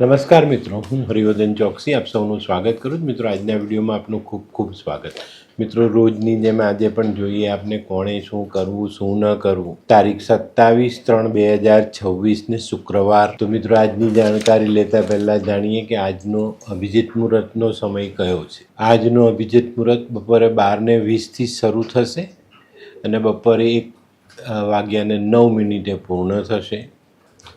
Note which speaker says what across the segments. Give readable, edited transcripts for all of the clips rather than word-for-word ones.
Speaker 1: નમસ્કાર મિત્રો, હું હરિવર્ધન ચોકસી આપ સૌનું સ્વાગત કરું છું. મિત્રો, આજના વિડીયોમાં આપનું ખૂબ ખૂબ સ્વાગત. મિત્રો, રોજની જેમ આજે પણ જોઈએ આપને કોણે શું કરવું શું ન કરવું. તારીખ 27/3/2026 શુક્રવાર. તો મિત્રો, આજની જાણકારી લેતા પહેલાં જાણીએ કે આજનો અભિજીત મુહૂર્તનો સમય કયો છે. આજનો અભિજીત મુહૂર્ત બપોરે 12:20 શરૂ થશે અને બપોરે 1:09 પૂર્ણ થશે.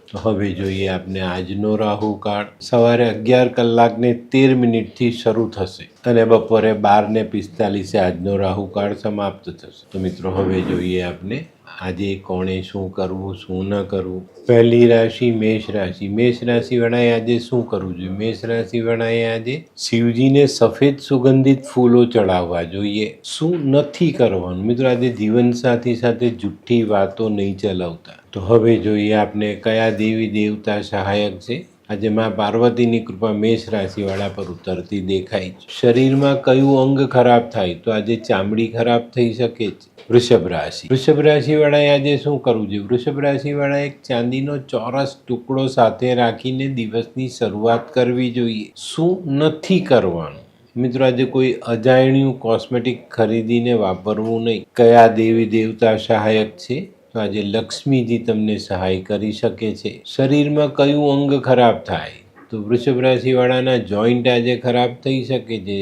Speaker 1: તો હવે જોઈએ આપને આજનો રાહુકાળ સવારે 11:13 શરૂ થશે અને બપોરે 12:45 આજનો રાહુકાળ સમાપ્ત થશે. તો મિત્રો, હવે જોઈએ આપને આજે કોણે શું કરવું શું ન કરવું. પહેલી રાશિ મેષ રાશિ. મેષ રાશિવાળાએ આજે શું કરવું જોઈએ? મેષ રાશિવાળાએ આજે શિવજીને સફેદ સુગંધિત ફૂલો ચડાવવા જોઈએ. શું નથી કરવાનું? મિત્રો, આજે જીવનસાથી સાથે જુઠ્ઠી વાતો નહીં ચલાવતા. તો હવે જોઈએ આપને કયા દેવી દેવતા સહાયક છે. આજે માં પાર્વતીની કૃપા મેષ રાશિવાળા પર ઉતરતી દેખાય છે. શરીરમાં કયું અંગ ખરાબ થાય? તો આજે ચામડી ખરાબ થઈ શકે છે. વૃષભ રાશિ. વૃષભ રાશિવાળાએ આજે શું કરવું જોઈએ? વૃષભ રાશિવાળાએ એક ચાંદીનો ચોરસ ટુકડો સાથે રાખીને દિવસની શરૂઆત કરવી જોઈએ. શું નથી કરવાનું? મિત્રો, આજે કોઈ અજાણ્યું કોસ્મેટિક ખરીદીને વાપરવું નહીં. કયા દેવી દેવતા સહાયક છે? તો આજે લક્ષ્મીજી તમને સહાય કરી શકે છે. શરીરમાં કયું અંગ ખરાબ થાય? તો વૃષભ રાશિવાળાના જોઈન્ટ આજે ખરાબ થઈ શકે છે.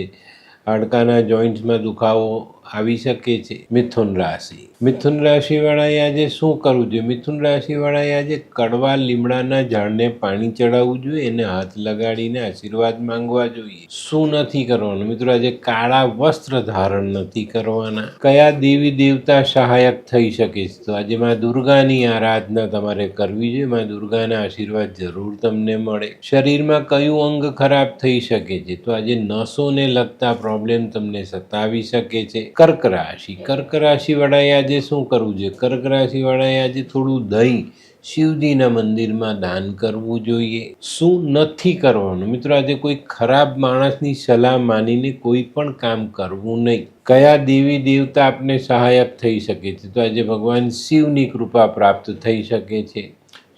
Speaker 1: હાડકાના જોઈન્ટ્સમાં દુખાવો આવી શકે છે. મિથુન રાશિ. મિથુન રાશિવાળાએ આજે શું કરવું જોઈએ? મિથુન રાશિવાળાએ આજે કડવા લીમડાના ઝાડને પાણી ચડાવવું જોઈએ. એને હાથ લગાડીને આશીર્વાદ માંગવા જોઈએ. શું નથી કરવાનું? મિત્રો, આજે કાળા વસ્ત્ર ધારણ નથી કરવાના. કયા દેવી દેવતા સહાયક થઈ શકે છે? તો આજે માં દુર્ગાની આરાધના તમારે કરવી જોઈએ. માં દુર્ગાના આશીર્વાદ જરૂર તમને મળે. શરીરમાં કયું અંગ ખરાબ થઈ શકે છે? તો આજે નસોને લગતા પ્રોબ્લેમ તમને સતાવી શકે છે. કર્ક રાશિ. કર્ક રાશિવાળાએ આજે શું કરવું જોઈએ? કર્ક રાશિવાળાએ આજે થોડું દહીં શિવજીના મંદિરમાં દાન કરવું જોઈએ. શું નથી કરવાનું? મિત્રો, આજે કોઈ ખરાબ માણસની સલાહ માનીને કોઈ પણ કામ કરવું નહીં. કયા દેવી દેવતા આપને સહાયક થઈ શકે છે? તો આજે ભગવાન શિવની કૃપા પ્રાપ્ત થઈ શકે છે.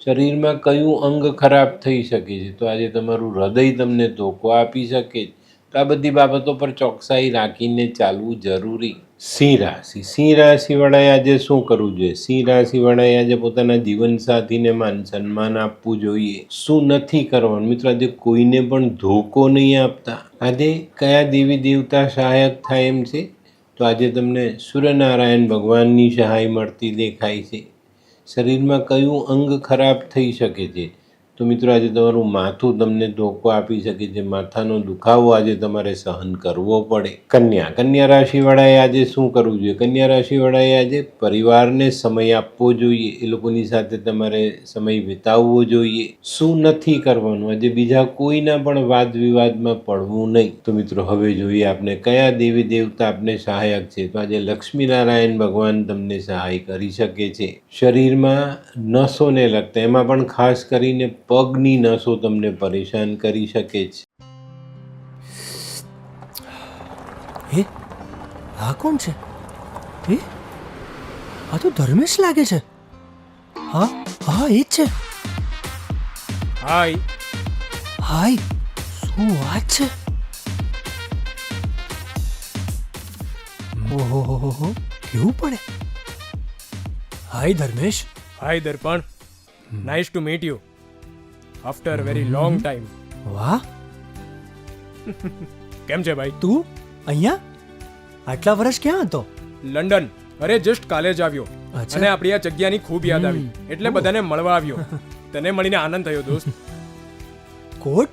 Speaker 1: શરીરમાં કયું અંગ ખરાબ થઈ શકે છે? તો આજે તમારું હૃદય તમને ધોકો આપી શકે છે. તો આ બધી બાબતો પર ચોકસાઈ રાખીને ચાલવું જરૂરી. સિંહ રાશિ. સિંહ રાશિવાળાએ આજે શું કરવું જોઈએ? સિંહ રાશિવાળાએ આજે પોતાના જીવનસાથીને માન સન્માન આપવું જોઈએ. શું નથી કરવાનું? મિત્રો, આજે કોઈને પણ ધોકો નહીં આપતા. આજે કયા દેવી દેવતા સહાયક થાય એમ છે? તો આજે તમને સૂર્યનારાયણ ભગવાનની સહાય મળતી દેખાય છે. શરીરમાં કયું અંગ ખરાબ થઈ શકે છે? તો મિત્રો, આજે તમારું માથું તમને ધોકો આપી શકે છે. માથાનો દુખાવો આજે તમારે સહન કરવો પડે. કન્યા. કન્યા રાશિવાળાએ આજે શું કરવું જોઈએ? કન્યા રાશિવાળાએ આજે પરિવારને સમય આપવો જોઈએ. એ લોકોની સાથે તમારે સમય વિતાવવો જોઈએ. શું નથી કરવાનું? આજે બીજા કોઈના પણ વાદ વિવાદમાં પડવું નહીં. તો મિત્રો, હવે જોઈએ આપણે કયા દેવી દેવતા આપને સહાયક છે. તો આજે લક્ષ્મીનારાયણ ભગવાન તમને સહાય કરી શકે છે. શરીરમાં નસોને લગતા, એમાં પણ ખાસ કરીને પગની નસો તમને પરેશાન કરી શકે છે.
Speaker 2: હે, આ કોણ છે? હે, આ તો ધર્મેશ લાગે છે. હા હા, એ જ છે.
Speaker 3: હાય.
Speaker 2: હાય, શું વાત છે? ઓહો, કેવું પડે? Hi Dharmesh.
Speaker 3: Hi Darpan. Nice to meet you after very long time.
Speaker 2: વાહ,
Speaker 3: કેમ છે ભાઈ?
Speaker 2: તું અહીંયા આટલા વર્ષ ક્યાં હતો?
Speaker 3: લંડન. અરે જસ્ટ કાલે જ આવ્યો
Speaker 2: અચ્છા.
Speaker 3: અને આપણી આ જગ્યાની ખૂબ યાદ આવી એટલે બધાને મળવા આવ્યો. તને મળીને આનંદ થયો દોસ્ત.
Speaker 2: કોટ,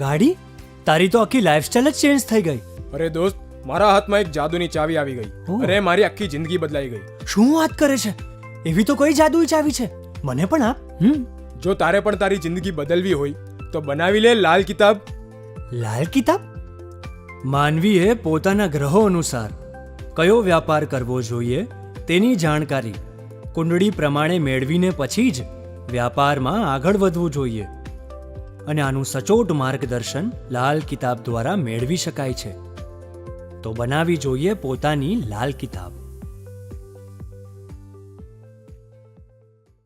Speaker 2: ગાડી, તારી તો આખી લાઈફસ્ટાઈલ જ ચેન્જ થઈ ગઈ.
Speaker 3: અરે દોસ્ત, મારા હાથમાં એક જાદુની ચાવી આવી ગઈ.
Speaker 2: ઓહ.
Speaker 3: અરે મારી આખી જિંદગી બદલાઈ ગઈ.
Speaker 2: શું વાત કરે છે? એવી તો કોઈ જાદુઈ ચાવી છે, મને પણ આપ.
Speaker 3: જો તારે પણ તારી જિંદગી બદલવી હોય તો બનાવી લે લાલ કિતાબ.
Speaker 2: લાલ કિતાબ? માનવીએ પોતાના ગ્રહો અનુસાર કયો વ્યાપાર કરવો જોઈએ તેની જાણકારી કુંડળી પ્રમાણે મેળવીને પછી જ વ્યાપારમાં આગળ વધવું જોઈએ. અને આનું સચોટ માર્ગદર્શન લાલ કિતાબ દ્વારા મેળવી શકાય છે. તો બનાવી જોઈએ પોતાની લાલ કિતાબ.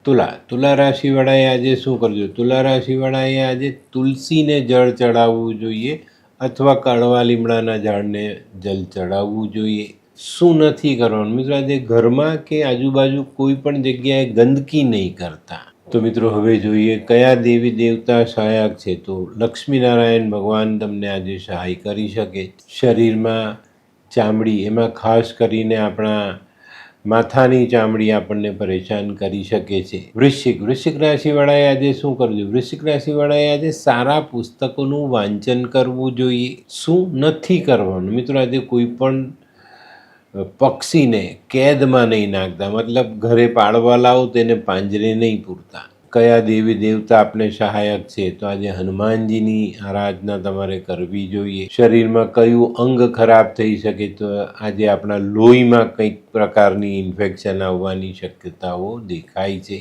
Speaker 1: તુલા રાશિવાળાએ આજે શું કરજો? તુલા રાશિવાળાએ આજે તુલસીને જળ ચડાવવું જોઈએ અથવા કડવા લીમડાના ઝાડને જલ ચડાવવું જોઈએ. શું નથી કરવાનું મિત્રો? આજે ઘરમાં કે આજુબાજુ કોઈ પણ જગ્યાએ ગંદકી નહીં કરતા. તો મિત્રો હવે જોઈએ કયા દેવી દેવતા સહાયક છે. તો લક્ષ્મીનારાયણ ભગવાન તમને આજે સહાય કરી શકે. શરીરમાં ચામડી, એમાં ખાસ કરીને આપણા માથાની ચામડી આપણને પરેશાન કરી શકે છે. વૃશ્ચિક રાશિવાળાએ આજે શું કરવું? વૃશ્ચિક રાશિવાળાએ આજે સારા પુસ્તકોનું વાંચન કરવું જોઈએ. શું નથી કરવાનું મિત્રો? આજે કોઈ પણ પક્ષીને કેદમાં નહીં નાખતા, મતલબ ઘરે પાળવા લાવો તેને પાંજરે નહીં પૂરતા. કયા દેવી દેવતા આપને સહાયક છે? તો આજે હનુમાનજીની આરાધના તમારે કરવી જોઈએ. શરીરમાં કયું અંગ ખરાબ થઈ શકે? તો આજે આપણા લોહીમાં કંઈક પ્રકારની ઇન્ફેક્શન આવવાની શક્યતાઓ દેખાય છે.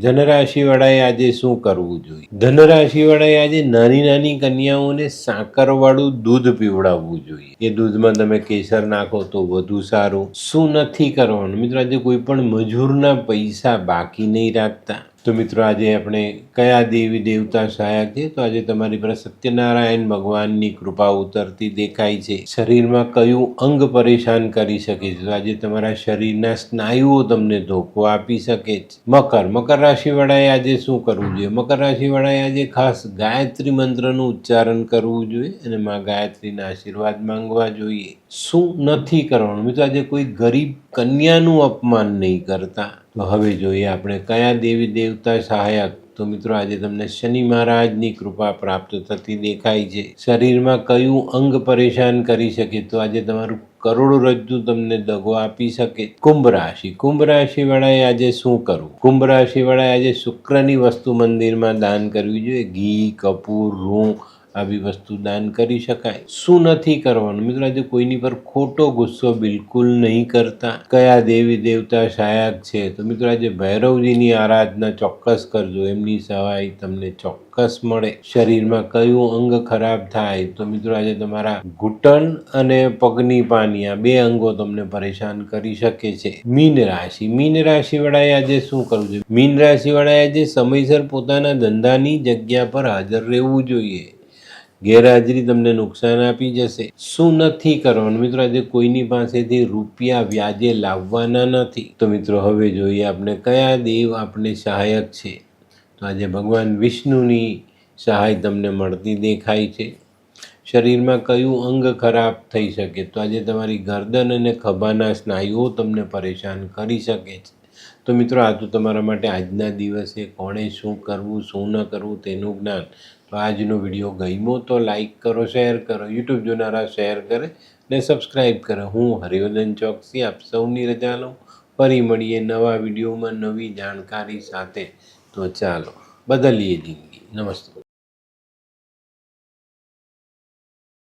Speaker 1: ધનરાશિવાળાએ આજે શું કરવું જોઈએ? ધનરાશિવાળાએ આજે નાની નાની કન્યાઓને સાકરવાળું દૂધ પીવડાવવું જોઈએ. એ દૂધમાં તમે કેસર નાખો તો વધુ સારું. શું નથી કરવાનું મિત્રો? આજે કોઈ પણ મજૂરના પૈસા બાકી નહીં રાખતા. તો મિત્રો આજે આપણે કયા દેવી દેવતા સહાયક છે? તો આજે તમારી પર સત્યનારાયણ ભગવાનની કૃપા ઉતરતી દેખાય છે. શરીરમાં કયું અંગ પરેશાન કરી શકે છે? તો આજે તમારા શરીરના સ્નાયુઓ તમને ધોકો આપી શકે છે. મકર રાશિવાળાએ આજે શું કરવું જોઈએ? મકર રાશિવાળાએ આજે ખાસ ગાયત્રી મંત્રનું ઉચ્ચારણ કરવું જોઈએ અને માં ગાયત્રીના આશીર્વાદ માંગવા જોઈએ. શું નથી કરવાનું મિત્રો? આજે કોઈ ગરીબ કન્યાનું અપમાન નહીં કરતા. તો હવે જોઈએ આપણે કયા દેવી દેવતા સહાયક. તો મિત્રો આજે તમને શનિ મહારાજની કૃપા પ્રાપ્ત થતી દેખાય છે. શરીરમાં કયું અંગ પરેશાન કરી શકે? તો આજે તમારું કરોડરજ્જુ તમને દગો આપી શકે. કુંભ રાશિવાળાએ આજે શું કરવું? કુંભ રાશિવાળાએ આજે શુક્રની વસ્તુ મંદિરમાં દાન કરવી જોઈએ. ઘી, કપૂર, રૂં આવી વસ્તુ દાન કરી શકાય. શું નથી કરવાનું મિત્રો? આજે કોઈની પર ખોટો ગુસ્સો બિલકુલ નહીં કરતા. કયા દેવી દેવતા સહાયક છે? તો મિત્રો આજે ભૈરવજીની આરાધના ચોક્કસ કરજો, એમની સહાય તમને ચોક્કસ મળે. શરીરમાં કયું અંગ ખરાબ થાય? તો મિત્રો આજે તમારા ઘૂંટણ અને પગની પાની, આ બે અંગો તમને પરેશાન કરી શકે છે. મીન રાશિવાળાએ આજે શું કરવું જોઈએ? મીન રાશિવાળાએ આજે સમયસર પોતાના ધંધાની જગ્યા પર હાજર રહેવું જોઈએ. ગેરહાજરી તમને નુકસાન આપી જશે. શું નથી કરવાનું મિત્રો? આજે કોઈની પાસેથી રૂપિયા વ્યાજે લાવવાના નથી. તો મિત્રો હવે જોઈએ આપણે કયા દેવ આપણે સહાયક છે. તો આજે ભગવાન વિષ્ણુની સહાય તમને મળતી દેખાય છે. શરીરમાં કયું અંગ ખરાબ થઈ શકે? તો આજે તમારી ગરદન અને ખભાના સ્નાયુઓ તમને પરેશાન કરી શકે છે. તો મિત્રો આ તો તમારા માટે આજના દિવસે કોણે શું કરવું શું ન કરવું તેનું જ્ઞાન. તો આજનો વિડીયો ગમ્યો તો લાઈક કરો, શેર કરો, યુટ્યુબ જોનારા શેર કરે ને સબસ્ક્રાઈબ કરે. હું હરિવર્ધન ચોકસી આપ સૌની રજા લઉં. ફરી મળીએ નવા વિડીયોમાં નવી જાણકારી સાથે. તો ચાલો બદલીએ જિંદગી. નમસ્તે.